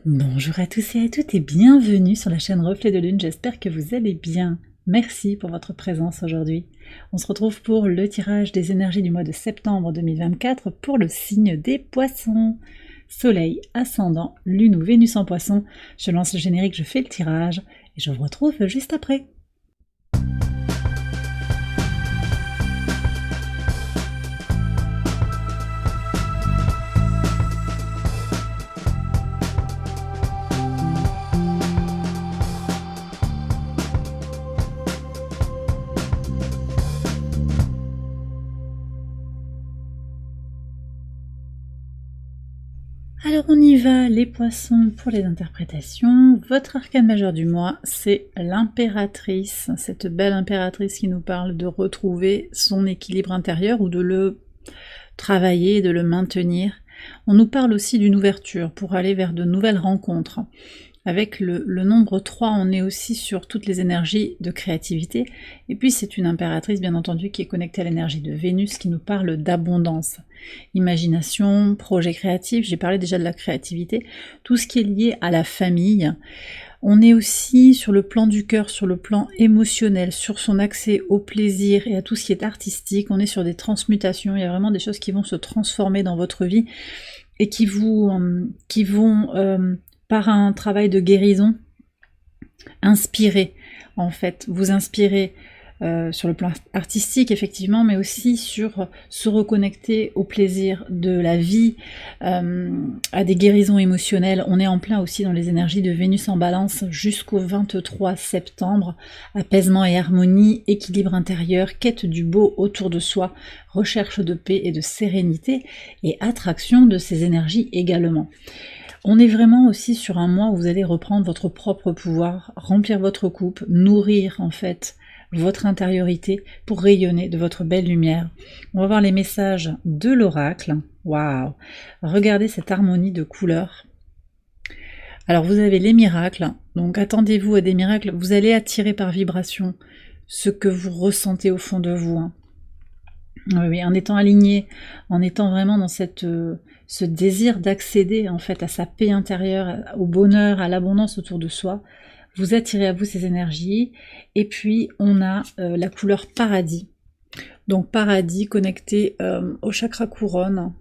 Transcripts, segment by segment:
Bonjour à tous et à toutes et bienvenue sur la chaîne Reflet de Lune, j'espère que vous allez bien. Merci pour votre présence aujourd'hui. On se retrouve pour le tirage des énergies du mois de septembre 2024 pour le signe des poissons. Soleil, ascendant, Lune ou Vénus en poisson. Je lance le générique, je fais le tirage et je vous retrouve juste après. Alors on y va les poissons pour les interprétations. Votre arcane majeur du mois, c'est l'impératrice, cette belle impératrice qui nous parle de retrouver son équilibre intérieur ou de le travailler, de le maintenir. On nous parle aussi d'une ouverture pour aller vers de nouvelles rencontres. Avec le nombre 3, on est aussi sur toutes les énergies de créativité. Et puis c'est une impératrice, bien entendu, qui est connectée à l'énergie de Vénus, qui nous parle d'abondance. Imagination, projet créatif, j'ai parlé déjà de la créativité, tout ce qui est lié à la famille. On est aussi sur le plan du cœur, sur le plan émotionnel, sur son accès au plaisir et à tout ce qui est artistique. On est sur des transmutations, il y a vraiment des choses qui vont se transformer dans votre vie et qui vont par un travail de guérison, inspirer, en fait, vous inspirer sur le plan artistique, effectivement, mais aussi sur se reconnecter au plaisir de la vie, à des guérisons émotionnelles. On est en plein aussi dans les énergies de Vénus en balance jusqu'au 23 septembre. Apaisement et harmonie, équilibre intérieur, quête du beau autour de soi, recherche de paix et de sérénité, et attraction de ces énergies également. On est vraiment aussi sur un mois où vous allez reprendre votre propre pouvoir, remplir votre coupe, nourrir en fait votre intériorité pour rayonner de votre belle lumière. On va voir les messages de l'oracle. Waouh! Regardez cette harmonie de couleurs. Alors vous avez les miracles, donc attendez-vous à des miracles. Vous allez attirer par vibration ce que vous ressentez au fond de vous. Oui, en étant aligné, en étant vraiment dans ce désir d'accéder en fait à sa paix intérieure, au bonheur, à l'abondance autour de soi, vous attirez à vous ces énergies. Et puis on a la couleur paradis. Donc paradis connecté au chakra couronne.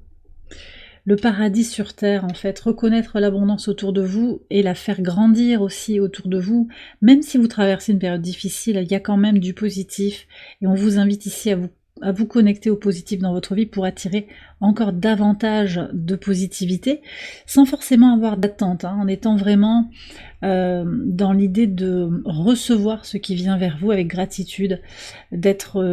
Le paradis sur terre, en fait, reconnaître l'abondance autour de vous et la faire grandir aussi autour de vous. Même si vous traversez une période difficile, il y a quand même du positif. Et on vous invite ici à vous connecter au positif dans votre vie pour attirer encore davantage de positivité, sans forcément avoir d'attente, en étant vraiment dans l'idée de recevoir ce qui vient vers vous avec gratitude, d'être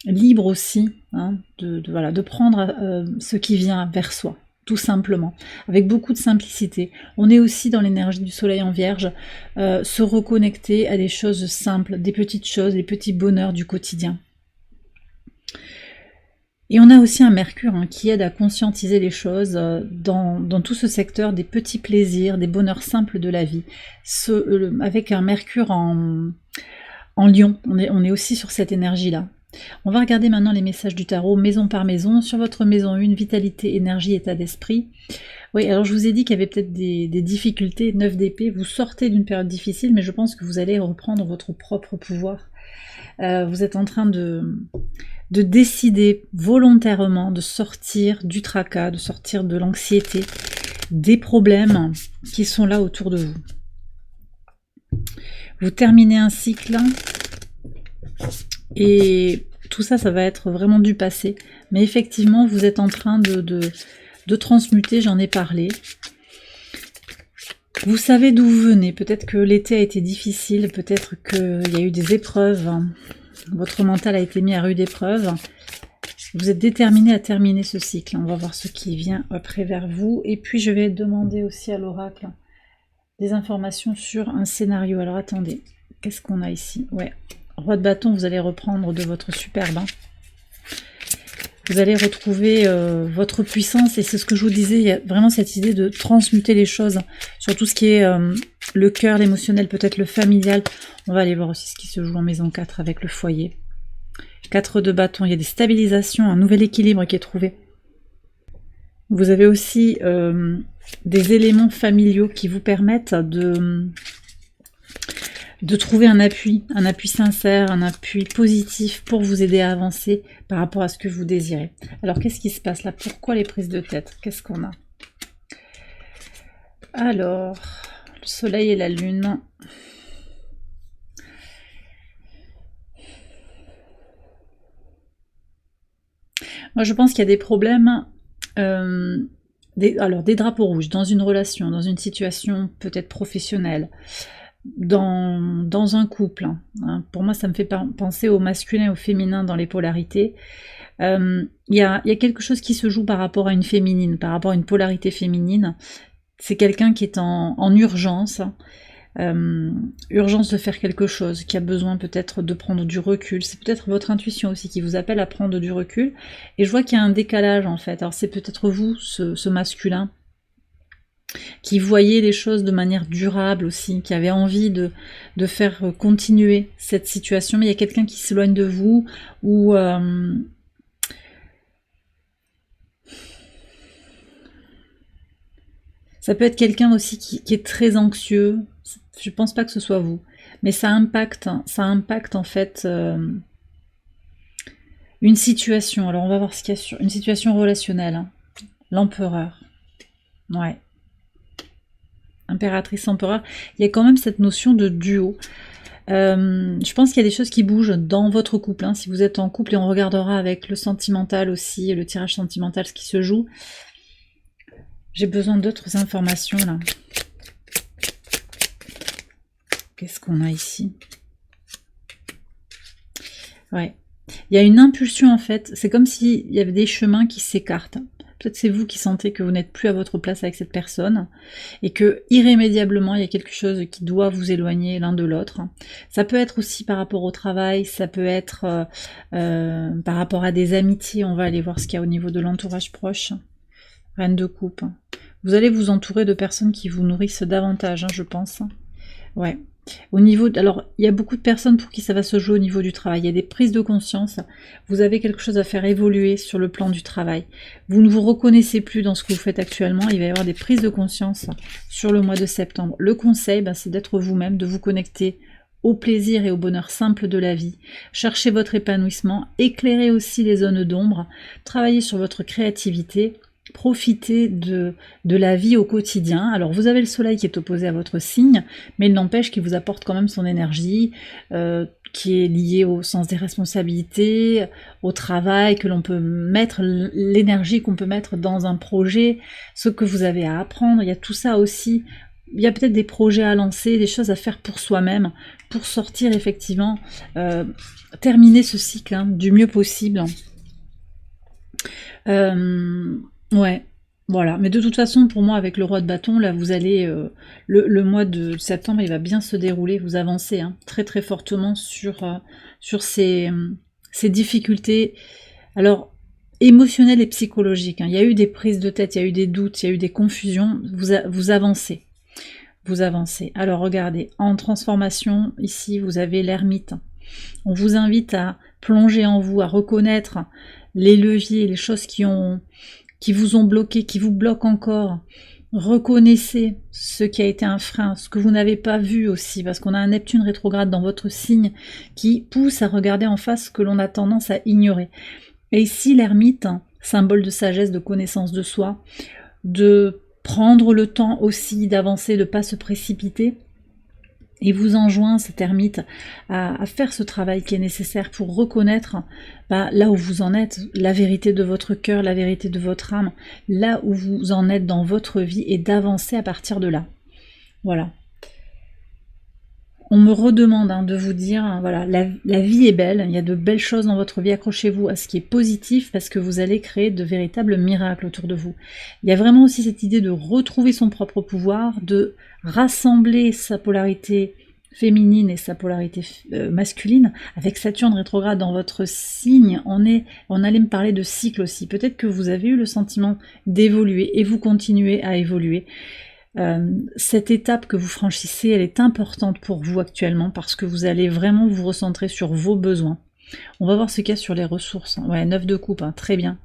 libre aussi, de prendre ce qui vient vers soi, tout simplement, avec beaucoup de simplicité. On est aussi dans l'énergie du soleil en vierge, se reconnecter à des choses simples, des petites choses, des petits bonheurs du quotidien. Et on a aussi un Mercure qui aide à conscientiser les choses dans tout ce secteur des petits plaisirs, des bonheurs simples de la vie. Avec un Mercure en Lion, on est aussi sur cette énergie-là. On va regarder maintenant les messages du tarot, maison par maison. Sur votre maison 1, vitalité, énergie, état d'esprit. Oui, alors je vous ai dit qu'il y avait peut-être des difficultés, 9 d'épée. Vous sortez d'une période difficile, mais je pense que vous allez reprendre votre propre pouvoir. Vous êtes en train de décider volontairement de sortir du tracas, de sortir de l'anxiété, des problèmes qui sont là autour de vous. Vous terminez un cycle et tout ça, ça va être vraiment du passé. Mais effectivement, vous êtes en train de transmuter, j'en ai parlé. Vous savez d'où vous venez. Peut-être que l'été a été difficile, peut-être qu'il y a eu des épreuves. Votre mental a été mis à rude épreuve. Vous êtes déterminé à terminer ce cycle. On va voir ce qui vient après vers vous. Et puis je vais demander aussi à l'oracle des informations sur un scénario. Alors attendez, qu'est-ce qu'on a ici? Ouais, roi de bâton, vous allez reprendre de votre superbe. Vous allez retrouver votre puissance, et c'est ce que je vous disais, il y a vraiment cette idée de transmuter les choses sur tout ce qui est le cœur, l'émotionnel, peut-être le familial. On va aller voir aussi ce qui se joue en maison 4 avec le foyer. 4 de bâton, il y a des stabilisations, un nouvel équilibre qui est trouvé. Vous avez aussi des éléments familiaux qui vous permettent de trouver un appui sincère, un appui positif pour vous aider à avancer par rapport à ce que vous désirez. Alors, qu'est-ce qui se passe là? Pourquoi les prises de tête? Qu'est-ce qu'on a? Alors, le soleil et la lune. Moi, je pense qu'il y a des problèmes, des drapeaux rouges dans une relation, dans une situation peut-être professionnelle, dans un couple. Hein. Pour moi, ça me fait penser au masculin et au féminin dans les polarités. Il y a quelque chose qui se joue par rapport à une féminine, par rapport à une polarité féminine. C'est quelqu'un qui est en urgence, urgence de faire quelque chose, qui a besoin peut-être de prendre du recul. C'est peut-être votre intuition aussi qui vous appelle à prendre du recul. Et je vois qu'il y a un décalage en fait. Alors c'est peut-être vous, ce masculin, qui voyait les choses de manière durable aussi, qui avait envie de faire continuer cette situation, mais il y a quelqu'un qui s'éloigne de vous, ou ça peut être quelqu'un aussi qui est très anxieux. Je pense pas que ce soit vous, mais ça impacte en fait une situation. Alors on va voir ce qu'il y a sur une situation relationnelle. Hein. L'empereur, ouais. Impératrice, empereur, il y a quand même cette notion de duo. Je pense qu'il y a des choses qui bougent dans votre couple, hein, si vous êtes en couple, et on regardera avec le sentimental aussi, le tirage sentimental, ce qui se joue. J'ai besoin d'autres informations là. Qu'est-ce qu'on a ici? Ouais. Il y a une impulsion en fait, c'est comme s'il y avait des chemins qui s'écartent. Peut-être c'est vous qui sentez que vous n'êtes plus à votre place avec cette personne et que irrémédiablement il y a quelque chose qui doit vous éloigner l'un de l'autre. Ça peut être aussi par rapport au travail, ça peut être par rapport à des amitiés. On va aller voir ce qu'il y a au niveau de l'entourage proche. Reine de coupe. Vous allez vous entourer de personnes qui vous nourrissent davantage, hein, je pense. Ouais. Au niveau, alors il y a beaucoup de personnes pour qui ça va se jouer au niveau du travail. Il y a des prises de conscience. Vous avez quelque chose à faire évoluer sur le plan du travail. Vous ne vous reconnaissez plus dans ce que vous faites actuellement. Il va y avoir des prises de conscience sur le mois de septembre. Le conseil, c'est d'être vous-même, de vous connecter au plaisir et au bonheur simple de la vie. Cherchez votre épanouissement, éclairez aussi les zones d'ombre, travaillez sur votre créativité. Profitez de la vie au quotidien. Alors vous avez le soleil qui est opposé à votre signe, mais il n'empêche qu'il vous apporte quand même son énergie, qui est liée au sens des responsabilités, au travail que l'on peut mettre, l'énergie qu'on peut mettre dans un projet, ce que vous avez à apprendre. Il y a tout ça aussi. Il y a peut-être des projets à lancer, des choses à faire pour soi-même, pour sortir effectivement, terminer ce cycle hein, du mieux possible. Ouais, voilà. Mais de toute façon, pour moi, avec le roi de bâton, là, vous allez... le mois de septembre, il va bien se dérouler. Vous avancez hein, très très fortement sur ces difficultés. Alors, émotionnelles et psychologiques. Hein. Il y a eu des prises de tête, il y a eu des doutes, il y a eu des confusions. Vous avancez. Vous avancez. Alors, regardez. En transformation, ici, vous avez l'ermite. On vous invite à plonger en vous, à reconnaître les leviers, les choses qui vous ont bloqué, qui vous bloquent encore. Reconnaissez ce qui a été un frein, ce que vous n'avez pas vu aussi, parce qu'on a un Neptune rétrograde dans votre signe qui pousse à regarder en face ce que l'on a tendance à ignorer. Et ici, l'ermite, symbole de sagesse, de connaissance de soi, de prendre le temps aussi d'avancer, de ne pas se précipiter. Et vous enjoint, cet ermite, à faire ce travail qui est nécessaire pour reconnaître là où vous en êtes, la vérité de votre cœur, la vérité de votre âme, là où vous en êtes dans votre vie et d'avancer à partir de là. Voilà. On me redemande hein, de vous dire, hein, voilà, la vie est belle, il y a de belles choses dans votre vie, accrochez-vous à ce qui est positif parce que vous allez créer de véritables miracles autour de vous. Il y a vraiment aussi cette idée de retrouver son propre pouvoir, de rassembler sa polarité féminine et sa polarité masculine. Avec Saturne rétrograde dans votre signe, on allait me parler de cycle aussi. Peut-être que vous avez eu le sentiment d'évoluer et vous continuez à évoluer. Cette étape que vous franchissez, elle est importante pour vous actuellement parce que vous allez vraiment vous recentrer sur vos besoins. On va voir ce qu'il y a sur les ressources. Ouais, 9 de coupe, hein, très bien.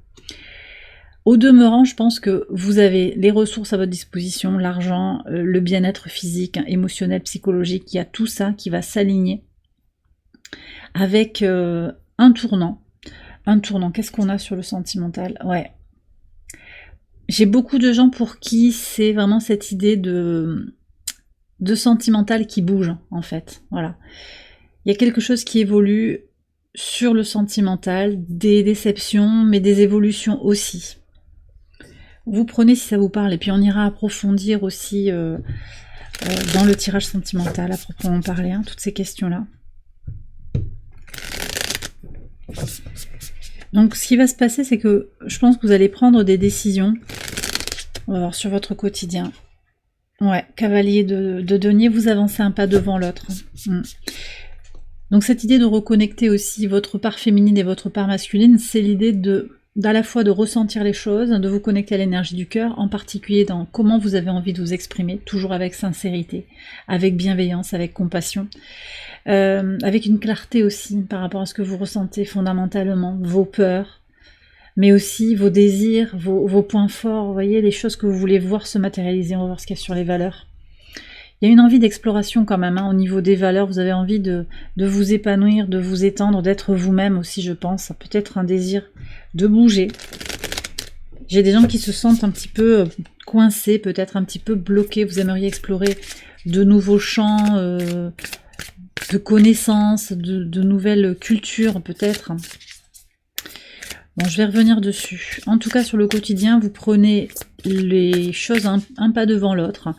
Au demeurant, je pense que vous avez les ressources à votre disposition, l'argent, le bien-être physique, émotionnel, psychologique, il y a tout ça qui va s'aligner avec un tournant. Un tournant, qu'est-ce qu'on a sur le sentimental? Ouais. J'ai beaucoup de gens pour qui c'est vraiment cette idée de sentimental qui bouge, en fait. Voilà. Il y a quelque chose qui évolue sur le sentimental, des déceptions, mais des évolutions aussi. Vous prenez si ça vous parle, et puis on ira approfondir aussi dans le tirage sentimental, à proprement parler, hein, toutes ces questions-là. Donc ce qui va se passer, c'est que je pense que vous allez prendre des décisions, on va voir, sur votre quotidien. Ouais, cavalier de denier, vous avancez un pas devant l'autre. Donc cette idée de reconnecter aussi votre part féminine et votre part masculine, c'est l'idée d'à la fois de ressentir les choses, de vous connecter à l'énergie du cœur, en particulier dans comment vous avez envie de vous exprimer, toujours avec sincérité, avec bienveillance, avec compassion, avec une clarté aussi par rapport à ce que vous ressentez fondamentalement, vos peurs, mais aussi vos désirs, vos points forts, vous voyez, les choses que vous voulez voir se matérialiser. On va voir ce qu'il y a sur les valeurs. Il y a une envie d'exploration quand même, hein, au niveau des valeurs, vous avez envie de vous épanouir, de vous étendre, d'être vous-même aussi, je pense. Peut-être un désir de bouger. J'ai des gens qui se sentent un petit peu coincés, peut-être un petit peu bloqués. Vous aimeriez explorer de nouveaux champs de connaissances, de nouvelles cultures peut-être. Bon, je vais revenir dessus. En tout cas, sur le quotidien, vous prenez les choses un pas devant l'autre.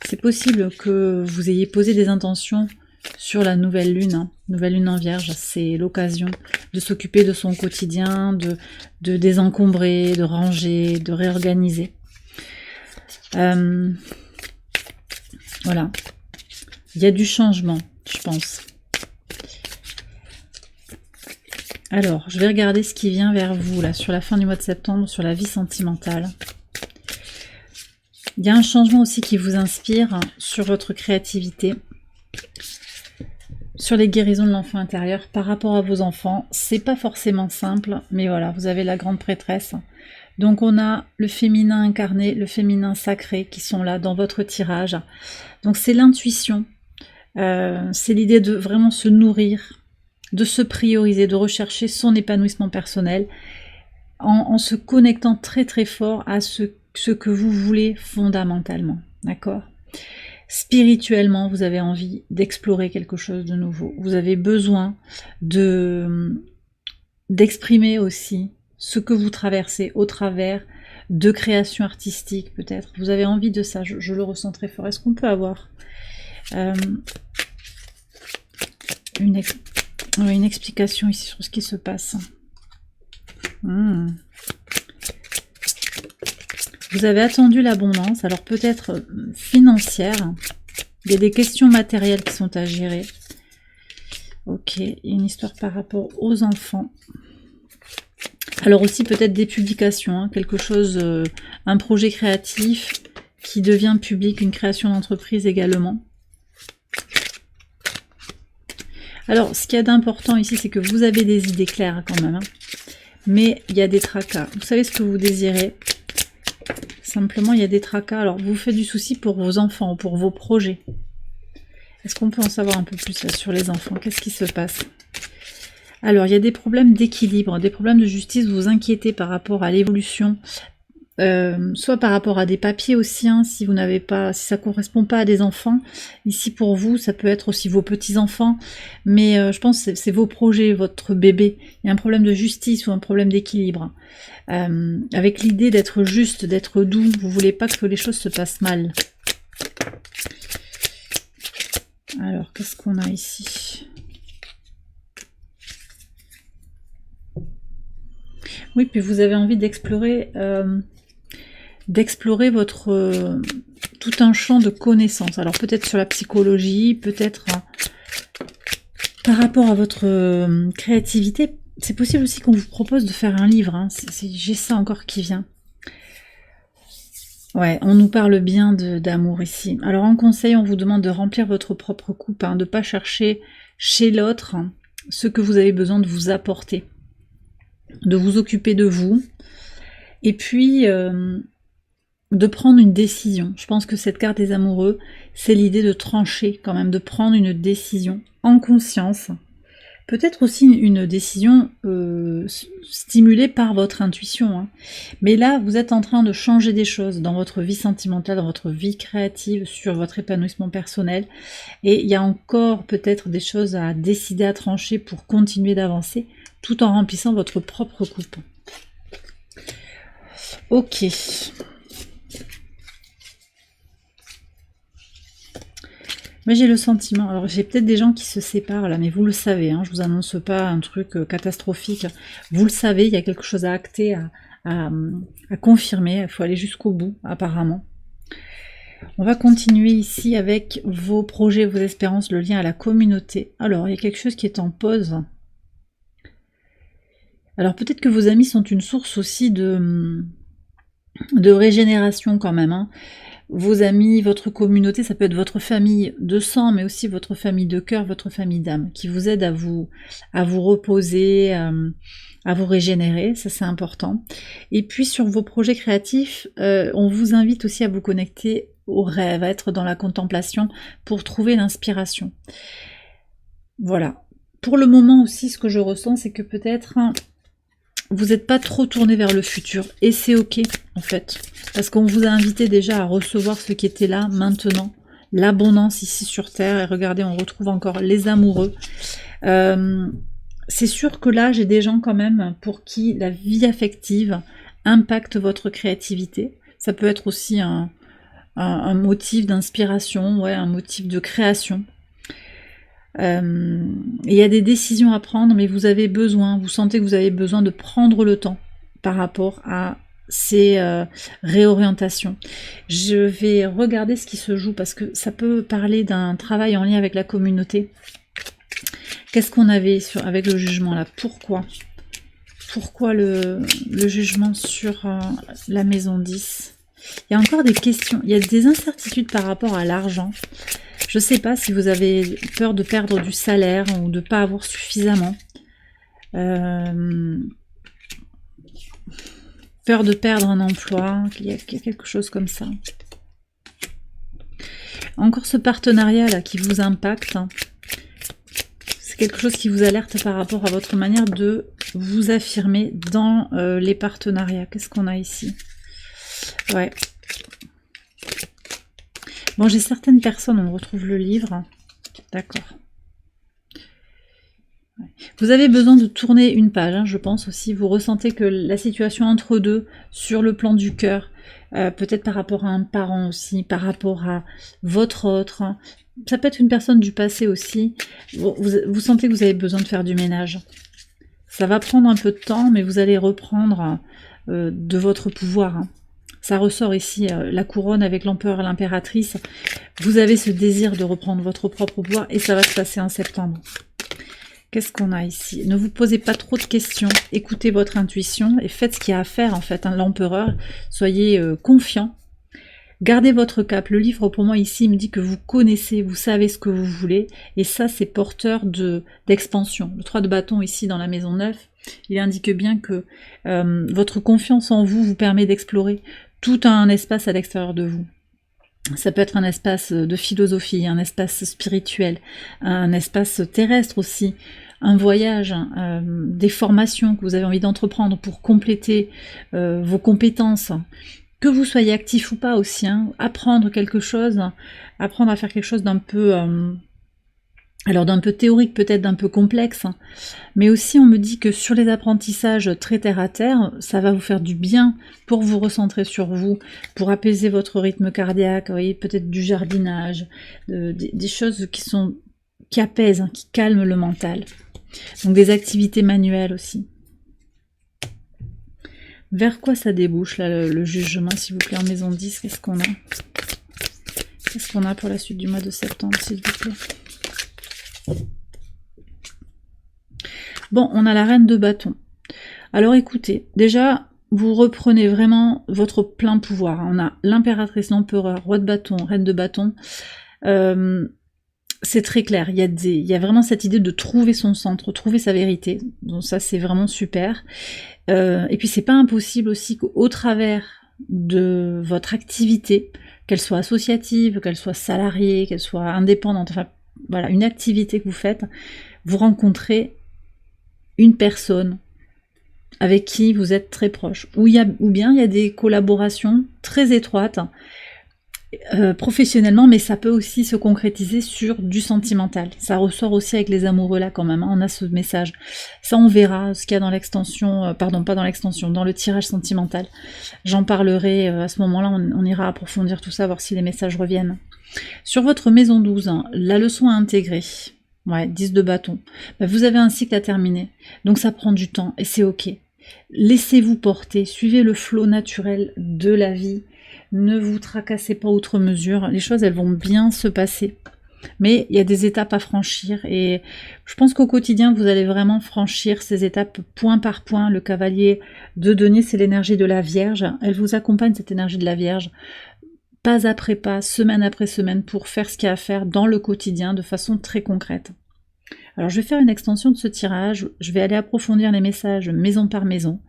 C'est possible que vous ayez posé des intentions sur la nouvelle lune en Vierge. C'est l'occasion de s'occuper de son quotidien, de désencombrer, de ranger, de réorganiser. Voilà. Il y a du changement, je pense. Alors, je vais regarder ce qui vient vers vous, là, sur la fin du mois de septembre, sur la vie sentimentale. Il y a un changement aussi qui vous inspire sur votre créativité, sur les guérisons de l'enfant intérieur par rapport à vos enfants. C'est pas forcément simple, mais voilà, vous avez la grande prêtresse. Donc on a le féminin incarné, le féminin sacré qui sont là dans votre tirage. Donc c'est l'intuition, c'est l'idée de vraiment se nourrir, de se prioriser, de rechercher son épanouissement personnel en se connectant très très fort à ce que vous voulez fondamentalement, d'accord? Spirituellement, vous avez envie d'explorer quelque chose de nouveau. Vous avez besoin d'exprimer aussi ce que vous traversez au travers de créations artistiques peut-être. Vous avez envie de ça, je le ressens très fort. Est-ce qu'on peut avoir une explication ici sur ce qui se passe? Vous avez attendu l'abondance, alors peut-être financière. Il y a des questions matérielles qui sont à gérer. Ok, il y a une histoire par rapport aux enfants. Alors aussi peut-être des publications, hein, quelque chose, un projet créatif qui devient public, une création d'entreprise également. Alors, ce qu'il y a d'important ici, c'est que vous avez des idées claires quand même, hein, mais il y a des tracas. Vous savez ce que vous désirez. Simplement, il y a des tracas. Alors, vous faites du souci pour vos enfants, pour vos projets. Est-ce qu'on peut en savoir un peu plus là, sur les enfants? Qu'est-ce qui se passe? Alors, il y a des problèmes d'équilibre, des problèmes de justice. Vous vous inquiétez par rapport à l'évolution, soit par rapport à des papiers aussi, hein, si vous n'avez pas, si ça correspond pas à des enfants. Ici, pour vous, ça peut être aussi vos petits-enfants. Mais je pense que c'est vos projets, votre bébé. Il y a un problème de justice ou un problème d'équilibre. Avec l'idée d'être juste, d'être doux, vous voulez pas que les choses se passent mal. Alors, qu'est-ce qu'on a ici? Oui, puis vous avez envie d'explorer votre tout un champ de connaissances. Alors peut-être sur la psychologie, peut-être par rapport à votre créativité. C'est possible aussi qu'on vous propose de faire un livre, hein. J'ai ça encore qui vient. Ouais, on nous parle bien d'amour ici. Alors en conseil, on vous demande de remplir votre propre coupe, hein, de ne pas chercher chez l'autre ce que vous avez besoin de vous apporter, de vous occuper de vous Et puis, de prendre une décision. Je pense que cette carte des amoureux, c'est l'idée de trancher quand même, de prendre une décision en conscience. Peut-être aussi une décision stimulée par votre intuition. Hein. Mais là, vous êtes en train de changer des choses dans votre vie sentimentale, dans votre vie créative, sur votre épanouissement personnel. Et il y a encore peut-être des choses à décider, à trancher pour continuer d'avancer, tout en remplissant votre propre coupe. Ok. Moi j'ai le sentiment, alors j'ai peut-être des gens qui se séparent là, mais vous le savez, hein, je vous annonce pas un truc catastrophique, vous le savez, il y a quelque chose à acter, à confirmer, il faut aller jusqu'au bout apparemment. On va continuer ici avec vos projets, vos espérances, le lien à la communauté. Alors il y a quelque chose qui est en pause. Alors peut-être que vos amis sont une source aussi de régénération quand même, hein. Vos amis, votre communauté, ça peut être votre famille de sang, mais aussi votre famille de cœur, votre famille d'âme, qui vous aide à vous reposer, à vous régénérer, ça c'est important. Et puis sur vos projets créatifs, on vous invite aussi à vous connecter au rêve, à être dans la contemplation pour trouver l'inspiration. Voilà. Pour le moment aussi, ce que je ressens, c'est que peut-être vous n'êtes pas trop tourné vers le futur, et c'est ok en fait, parce qu'on vous a invité déjà à recevoir ce qui était là maintenant, l'abondance ici sur Terre, et regardez, on retrouve encore les amoureux. C'est sûr que là, j'ai des gens quand même pour qui la vie affective impacte votre créativité. Ça peut être aussi un motif d'inspiration, ouais, un motif de création. Il y a des décisions à prendre, mais vous avez besoin, vous sentez que vous avez besoin de prendre le temps par rapport à ces réorientations. Je vais regarder ce qui se joue parce que ça peut parler d'un travail en lien avec la communauté. Qu'est-ce qu'on avait avec le jugement là? Pourquoi le jugement sur la maison 10? Il y a encore des questions, il y a des incertitudes par rapport à l'argent. Je ne sais pas si vous avez peur de perdre du salaire ou de ne pas avoir suffisamment. Peur de perdre un emploi, il y a quelque chose comme ça. Encore ce partenariat là qui vous impacte. C'est quelque chose qui vous alerte par rapport à votre manière de vous affirmer dans les partenariats. Qu'est-ce qu'on a ici? Ouais. Bon, j'ai certaines personnes, on retrouve le livre. D'accord. Ouais. Vous avez besoin de tourner une page, hein, je pense aussi. Vous ressentez que la situation entre deux, sur le plan du cœur, peut-être par rapport à un parent aussi, par rapport à votre autre, hein. Ça peut être une personne du passé aussi. Vous sentez que vous avez besoin de faire du ménage. Ça va prendre un peu de temps, mais vous allez reprendre de votre pouvoir, hein. Ça ressort ici, la couronne avec l'empereur et l'impératrice. Vous avez ce désir de reprendre votre propre pouvoir et ça va se passer en septembre. Qu'est-ce qu'on a ici? Ne vous posez pas trop de questions. Écoutez votre intuition et faites ce qu'il y a à faire en fait. Hein, l'empereur, soyez confiant. Gardez votre cap. Le livre pour moi ici me dit que vous connaissez, vous savez ce que vous voulez. Et ça c'est porteur d'expansion. Le 3 de bâton ici dans la maison 9, il indique bien que votre confiance en vous permet d'explorer tout un espace à l'extérieur de vous. Ça peut être un espace de philosophie, un espace spirituel, un espace terrestre aussi, un voyage, des formations que vous avez envie d'entreprendre pour compléter vos compétences, que vous soyez actif ou pas aussi, hein, apprendre quelque chose, apprendre à faire quelque chose d'un peu... alors d'un peu théorique, peut-être d'un peu complexe, hein. Mais aussi on me dit que sur les apprentissages très terre à terre, ça va vous faire du bien pour vous recentrer sur vous, pour apaiser votre rythme cardiaque, vous voyez, peut-être du jardinage, des choses qui apaisent, hein, qui calment le mental. Donc des activités manuelles aussi. Vers quoi ça débouche là le jugement, s'il vous plaît, en maison 10, qu'est-ce qu'on a? Qu'est-ce qu'on a pour la suite du mois de septembre, s'il vous plaît? Bon, on a la reine de bâton. Alors écoutez, déjà, vous reprenez vraiment votre plein pouvoir. On a l'impératrice, l'empereur, roi de bâton, reine de bâton. c'est très clair, il y a vraiment cette idée de trouver son centre, trouver sa vérité, donc ça c'est vraiment super. Et puis c'est pas impossible aussi qu'au travers de votre activité, qu'elle soit associative, qu'elle soit salariée, qu'elle soit indépendante, enfin voilà, une activité que vous faites, vous rencontrez une personne avec qui vous êtes très proche, ou bien il y a des collaborations très étroites, professionnellement, mais ça peut aussi se concrétiser sur du sentimental. Ça ressort aussi avec les amoureux là quand même, hein, on a ce message. Ça on verra ce qu'il y a dans l'extension, pardon pas dans l'extension, dans le tirage sentimental. J'en parlerai à ce moment-là, on ira approfondir tout ça, voir si les messages reviennent. Sur votre maison 12, hein, la leçon à intégrer, ouais, 10 de bâton, bah, vous avez un cycle à terminer, donc ça prend du temps et c'est ok. Laissez-vous porter, suivez le flot naturel de la vie, ne vous tracassez pas outre mesure, les choses elles vont bien se passer. Mais il y a des étapes à franchir et je pense qu'au quotidien vous allez vraiment franchir ces étapes point par point. Le cavalier de denier, c'est l'énergie de la Vierge, elle vous accompagne cette énergie de la Vierge, pas après pas, semaine après semaine, pour faire ce qu'il y a à faire dans le quotidien de façon très concrète. Alors je vais faire une extension de ce tirage, je vais aller approfondir les messages maison par maison,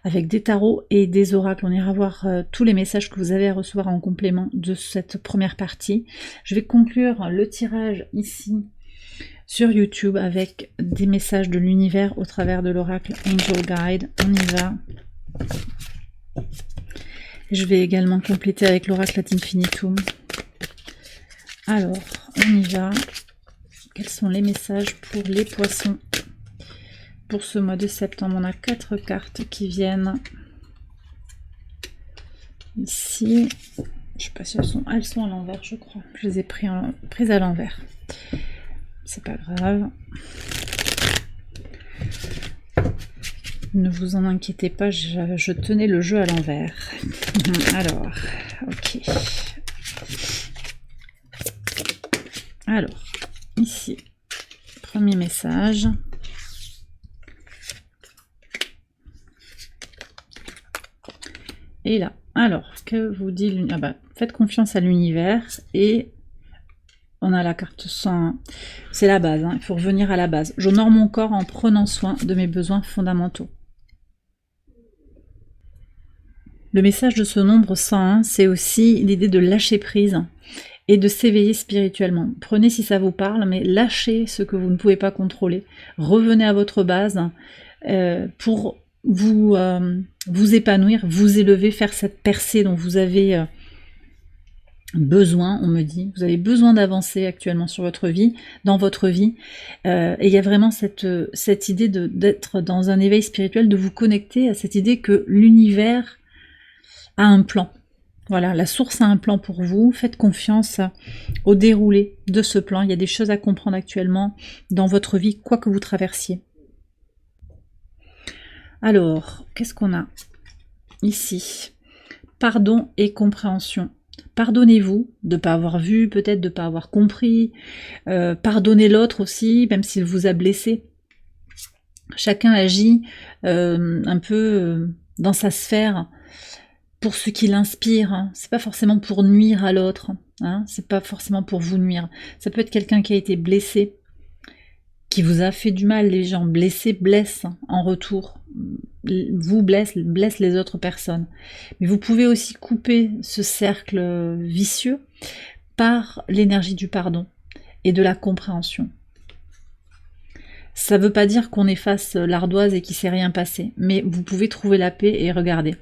avec des tarots et des oracles. On ira voir tous les messages que vous avez à recevoir en complément de cette première partie. Je vais conclure le tirage ici sur YouTube avec des messages de l'univers au travers de l'oracle Angel Guide. On y va. Je vais également compléter avec l'oracle Ad Infinitum. Alors, on y va. Quels sont les messages pour les poissons pour ce mois de septembre? On a 4 cartes qui viennent ici. Je sais pas si elles sont à l'envers, je crois. Je les ai prises à l'envers. C'est pas grave. Ne vous en inquiétez pas, je tenais le jeu à l'envers. Alors, ok. Alors, ici, premier message. Et là, alors, que vous dit l'univers? Ah bah, faites confiance à l'univers et on a la carte 101. C'est la base, hein, il faut revenir à la base. J'honore mon corps en prenant soin de mes besoins fondamentaux. Le message de ce nombre 101, c'est aussi l'idée de lâcher prise et de s'éveiller spirituellement. Prenez si ça vous parle, mais lâchez ce que vous ne pouvez pas contrôler. Revenez à votre base pour vous épanouir, vous élever, faire cette percée dont vous avez besoin, on me dit. Vous avez besoin d'avancer actuellement sur votre vie, dans votre vie. Et il y a vraiment cette idée d'être dans un éveil spirituel, de vous connecter à cette idée que l'univers a un plan. Voilà, la source a un plan pour vous. Faites confiance au déroulé de ce plan. Il y a des choses à comprendre actuellement dans votre vie, quoi que vous traversiez. Alors, qu'est-ce qu'on a ici? Pardon et compréhension. Pardonnez-vous de ne pas avoir vu, peut-être de ne pas avoir compris. Pardonnez l'autre aussi, même s'il vous a blessé. Chacun agit un peu dans sa sphère pour ce qui l'inspire. Hein. C'est pas forcément pour nuire à l'autre. Hein. C'est pas forcément pour vous nuire. Ça peut être quelqu'un qui a été blessé, qui vous a fait du mal. Les gens blessés blessent en retour. Vous blessent les autres personnes. Mais vous pouvez aussi couper ce cercle vicieux par l'énergie du pardon et de la compréhension. Ça ne veut pas dire qu'on efface l'ardoise et qu'il ne s'est rien passé, mais vous pouvez trouver la paix et regarder.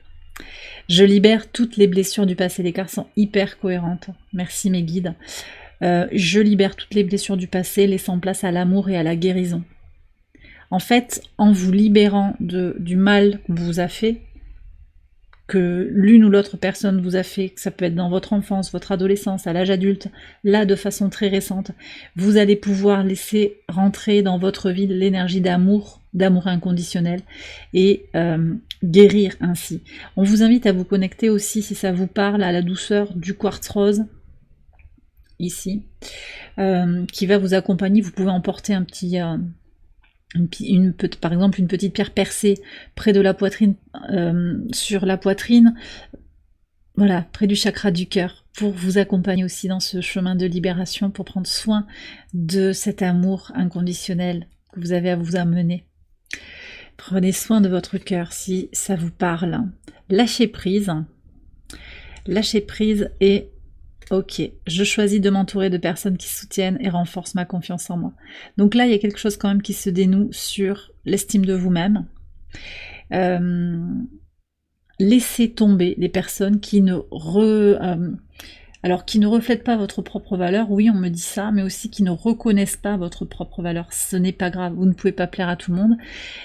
Je libère toutes les blessures du passé. Les cartes sont hyper cohérentes. Merci mes guides. Je libère toutes les blessures du passé, laissant place à l'amour et à la guérison. En fait, en vous libérant du mal qu'on vous a fait, que l'une ou l'autre personne vous a fait, que ça peut être dans votre enfance, votre adolescence, à l'âge adulte, là de façon très récente, vous allez pouvoir laisser rentrer dans votre vie l'énergie d'amour inconditionnel et guérir ainsi. On vous invite à vous connecter aussi, si ça vous parle, à la douceur du quartz rose, ici, qui va vous accompagner. Vous pouvez emporter un petit... par exemple une petite pierre percée près de la poitrine, sur la poitrine, voilà, près du chakra du cœur. pour vous accompagner aussi dans ce chemin de libération, pour prendre soin de cet amour inconditionnel que vous avez à vous amener. Prenez soin de votre cœur si ça vous parle. Lâchez prise. Lâchez prise et ok, je choisis de m'entourer de personnes qui soutiennent et renforcent ma confiance en moi. Donc là, il y a quelque chose quand même qui se dénoue sur l'estime de vous-même. Laissez tomber les personnes qui ne reflètent pas votre propre valeur, oui on me dit ça, mais aussi qui ne reconnaissent pas votre propre valeur. Ce n'est pas grave, vous ne pouvez pas plaire à tout le monde.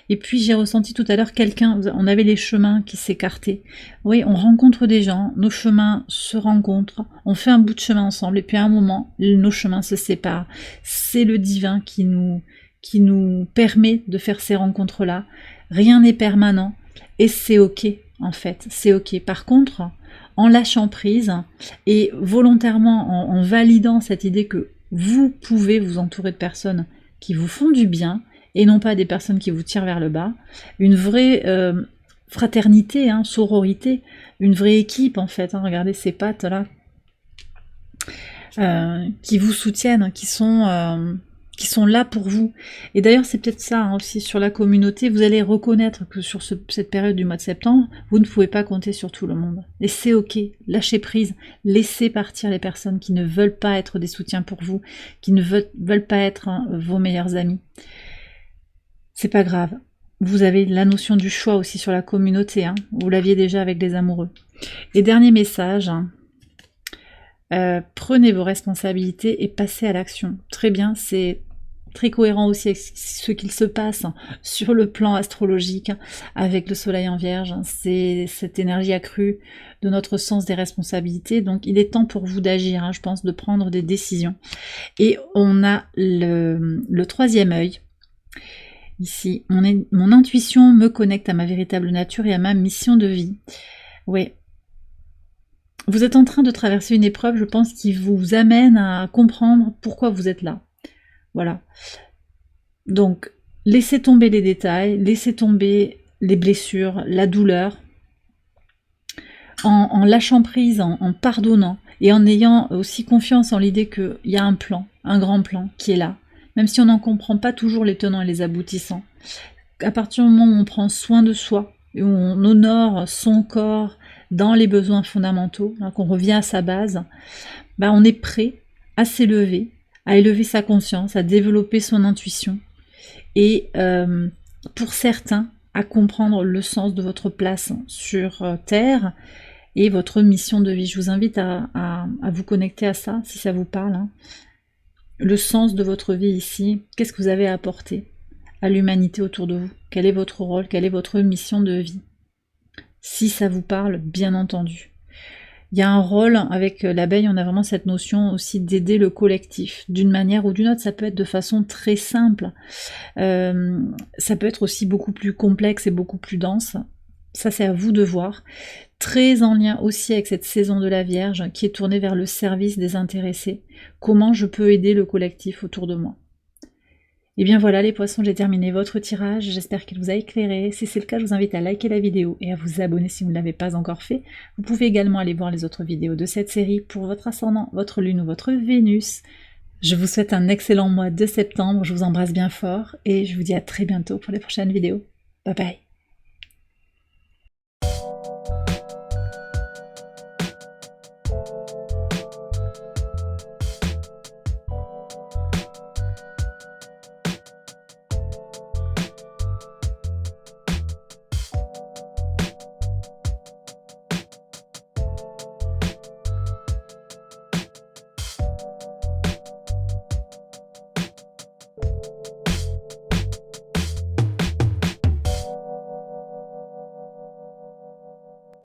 Et puis j'ai ressenti tout à l'heure on avait les chemins qui s'écartaient. Oui, on rencontre des gens, nos chemins se rencontrent, on fait un bout de chemin ensemble, et puis à un moment, nos chemins se séparent. C'est le divin qui nous permet de faire ces rencontres-là. Rien n'est permanent, et c'est ok, en fait, c'est ok. Par contre, en lâchant prise et volontairement en validant cette idée que vous pouvez vous entourer de personnes qui vous font du bien et non pas des personnes qui vous tirent vers le bas, une vraie fraternité, sororité, une vraie équipe en fait, regardez ces pattes là, qui vous soutiennent, qui sont là pour vous. Et d'ailleurs, c'est peut-être ça aussi sur la communauté, vous allez reconnaître que sur cette période du mois de septembre, vous ne pouvez pas compter sur tout le monde. Et c'est ok, lâchez prise, laissez partir les personnes qui ne veulent pas être des soutiens pour vous, qui ne veulent pas être vos meilleurs amis. C'est pas grave. Vous avez la notion du choix aussi sur la communauté, vous l'aviez déjà avec les amoureux. Et dernier message, prenez vos responsabilités et passez à l'action. Très bien, c'est très cohérent aussi avec ce qu'il se passe sur le plan astrologique avec le soleil en vierge. C'est cette énergie accrue de notre sens des responsabilités. Donc il est temps pour vous d'agir, je pense, de prendre des décisions. Et on a le troisième œil. Ici, mon intuition me connecte à ma véritable nature et à ma mission de vie. Oui. Vous êtes en train de traverser une épreuve, je pense, qui vous amène à comprendre pourquoi vous êtes là. Voilà. Donc, laissez tomber les détails, laissez tomber les blessures, la douleur, en lâchant prise, en pardonnant, et en ayant aussi confiance en l'idée qu'il y a un plan, un grand plan qui est là, même si on n'en comprend pas toujours les tenants et les aboutissants. À partir du moment où on prend soin de soi, et où on honore son corps dans les besoins fondamentaux, qu'on revient à sa base, on est prêt à s'élever, à élever sa conscience, à développer son intuition, et pour certains, à comprendre le sens de votre place sur Terre, et votre mission de vie. Je vous invite à vous connecter à ça, si ça vous parle. Le sens de votre vie ici, qu'est-ce que vous avez à apporter à l'humanité autour de vous? Quel est votre rôle? Quelle est votre mission de vie? Si ça vous parle, bien entendu. Il y a un rôle, avec l'abeille, on a vraiment cette notion aussi d'aider le collectif, d'une manière ou d'une autre. Ça peut être de façon très simple, ça peut être aussi beaucoup plus complexe et beaucoup plus dense. Ça, c'est à vous de voir. Très en lien aussi avec cette saison de la Vierge qui est tournée vers le service des intéressés. Comment je peux aider le collectif autour de moi? Et bien voilà les poissons, j'ai terminé votre tirage, j'espère qu'il vous a éclairé. Si c'est le cas, je vous invite à liker la vidéo et à vous abonner si vous ne l'avez pas encore fait. Vous pouvez également aller voir les autres vidéos de cette série pour votre ascendant, votre lune ou votre Vénus. Je vous souhaite un excellent mois de septembre, je vous embrasse bien fort et je vous dis à très bientôt pour les prochaines vidéos. Bye bye.